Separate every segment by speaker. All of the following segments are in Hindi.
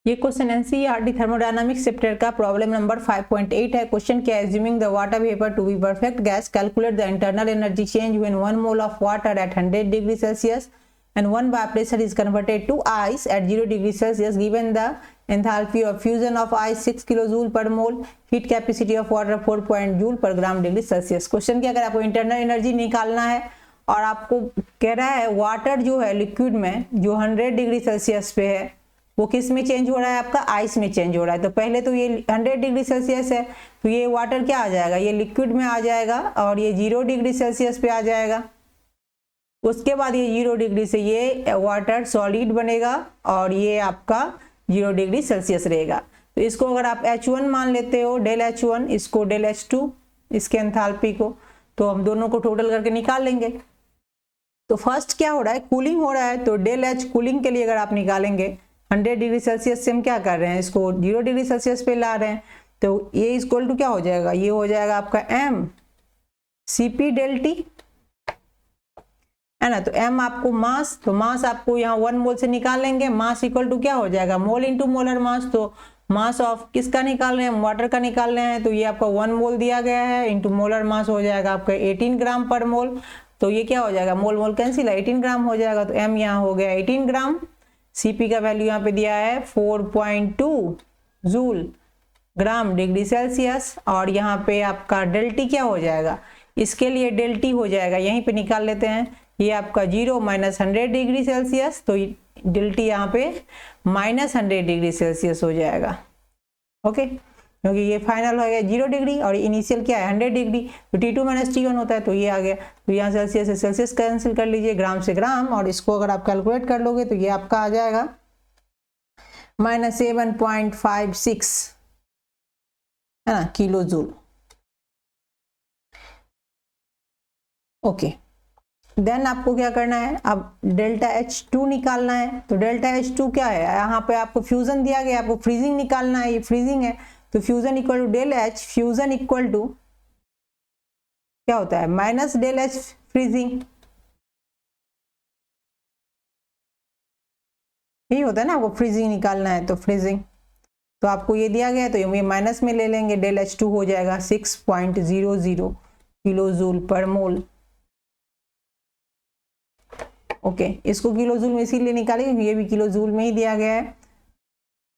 Speaker 1: ये क्वेश्चन एनसीईआरटी थर्मोडायनामिक्स चैप्टर का प्रॉब्लम नंबर 5.8 है। क्वेश्चन क्या है, assuming the water vapour to be perfect gas, calculate the internal energy change when 1 mole of water at 100 degree Celsius and 1 bar pressure is converted to ice at 0 degree Celsius. Given the enthalpy of fusion of ice 6 kilojoule per mole, heat capacity of water 4 joule per gram degree Celsius. Question क्या, अगर आपको इंटरनल एनर्जी निकालना है और आपको कह रहा है वाटर जो है लिक्विड में जो 100 डिग्री सेल्सियस पे है वो किस में चेंज हो रहा है, आपका आइस में चेंज हो रहा है। तो पहले तो ये 100 डिग्री सेल्सियस है तो ये वाटर क्या आ जाएगा, ये लिक्विड में आ जाएगा और ये 0 डिग्री सेल्सियस पे आ जाएगा। उसके बाद ये 0 डिग्री से ये वाटर सॉलिड बनेगा और ये आपका 0 डिग्री सेल्सियस रहेगा। तो इसको अगर आप H1 मान लेते हो, डेल H1, इसको डेल H2, इसके एंथैल्पी को, तो हम दोनों को टोटल करके निकाल लेंगे। तो फर्स्ट क्या हो रहा है, कूलिंग हो रहा है, तो डेल H कूलिंग के लिए अगर आप निकालेंगे 100 डिग्री सेल्सियस से हम क्या कर रहे हैं, इसको 0 डिग्री सेल्सियस पे ला रहे हैं। तो ये इक्वल टू क्या हो जाएगा, ये हो जाएगा आपका m Cp डेल T है ना। तो m आपको मास, तो मास आपको यहाँ 1 मोल से निकाल लेंगे, मास इक्वल टू क्या हो जाएगा, मोल इंटू मोलर मास। तो मास ऑफ किसका निकाल रहे हैं, वाटर का निकाल रहे हैं, तो ये आपका 1 मोल दिया गया है इंटू मोलर मास हो जाएगा आपका 18 ग्राम पर मोल। तो ये क्या हो जाएगा, मोल मोल कैंसिल है, 18 ग्राम हो जाएगा। तो m यहाँ हो गया 18 ग्राम, Cp का वैल्यू यहाँ पे दिया है 4.2 जूल ग्राम डिग्री सेल्सियस, और यहाँ पे आपका डेल टी क्या हो जाएगा, इसके लिए डेल टी हो जाएगा, यहीं पे निकाल लेते हैं, ये आपका 0 माइनस 100 डिग्री सेल्सियस, तो डेल टी यहाँ पे माइनस 100 डिग्री सेल्सियस हो जाएगा। ओके, क्योंकि ये फाइनल हो गया 0 डिग्री और इनिशियल क्या है 100 डिग्री, तो T2 माइनस T1 होता है, तो ये आ गया। तो यहाँ सेल्सियस से सेल्सियस कैंसिल कर लीजिए, ग्राम से ग्राम, और इसको अगर आप कैलकुलेट कर लोगे तो ये आपका आ जाएगा -7.56 है ना किलो जूल। ओके, देन आपको क्या करना है, अब डेल्टा H2 निकालना है। तो डेल्टा H2 क्या है, यहाँ पे आपको फ्यूजन दिया गया, आपको फ्रीजिंग निकालना है, ये फ्रीजिंग है, तो fusion equal to del H, fusion equal to क्या होता है माइनस डेल H फ्रीजिंग, यही होता है ना, आपको फ्रीजिंग निकालना है तो फ्रीजिंग, तो आपको ये दिया गया है तो ये माइनस में ले लेंगे, डेल H2 हो जाएगा 6.00 किलो जूल पर मोल। ओके, इसको किलो जूल में इसीलिए निकाले क्योंकि ये भी किलो जूल में ही दिया गया है,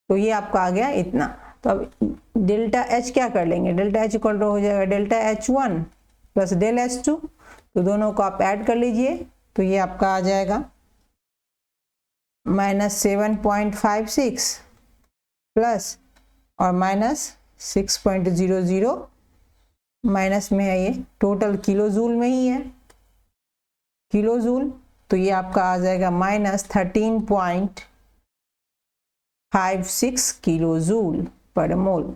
Speaker 1: तो ये आपका आ गया इतना। तो अब डेल्टा H क्या कर लेंगे, डेल्टा H इक्वल टू हो जाएगा delta H1 plus del H2, तो दोनों को आप ऐड कर लीजिए, तो ये आपका आ जाएगा -7.56 प्लस और -6.00, माइनस में है ये, टोटल किलो जूल में ही है, किलो जूल, तो ये आपका आ जाएगा -13.56 किलो जूल पर मोल।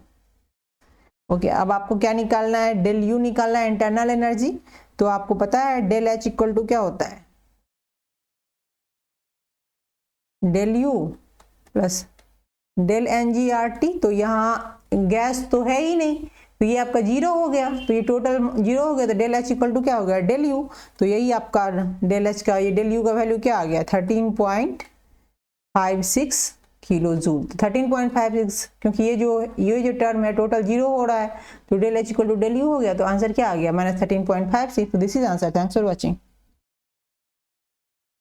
Speaker 1: ओके, अब आपको क्या निकालना है, डेल U निकालना है, इंटरनल एनर्जी। तो आपको पता है डेल H इक्वल टू क्या होता है, del U plus del NGRT। तो यहाँ गैस तो है ही नहीं, तो ये आपका 0 हो गया, तो ये टोटल 0 हो गया, तो डेल H इक्वल टू क्या हो गया, डेल U। तो यही आपका डेल H का, ये डेल U का वैल्यू क्या आ गया 13.56 किलो जूल। तो 13.56, क्योंकि ये जो टर्म है टोटल 0 हो रहा है, तो del H equal to del U हो गया, तो आंसर क्या आ गया -13.56। तो this is answer. Thanks for watching.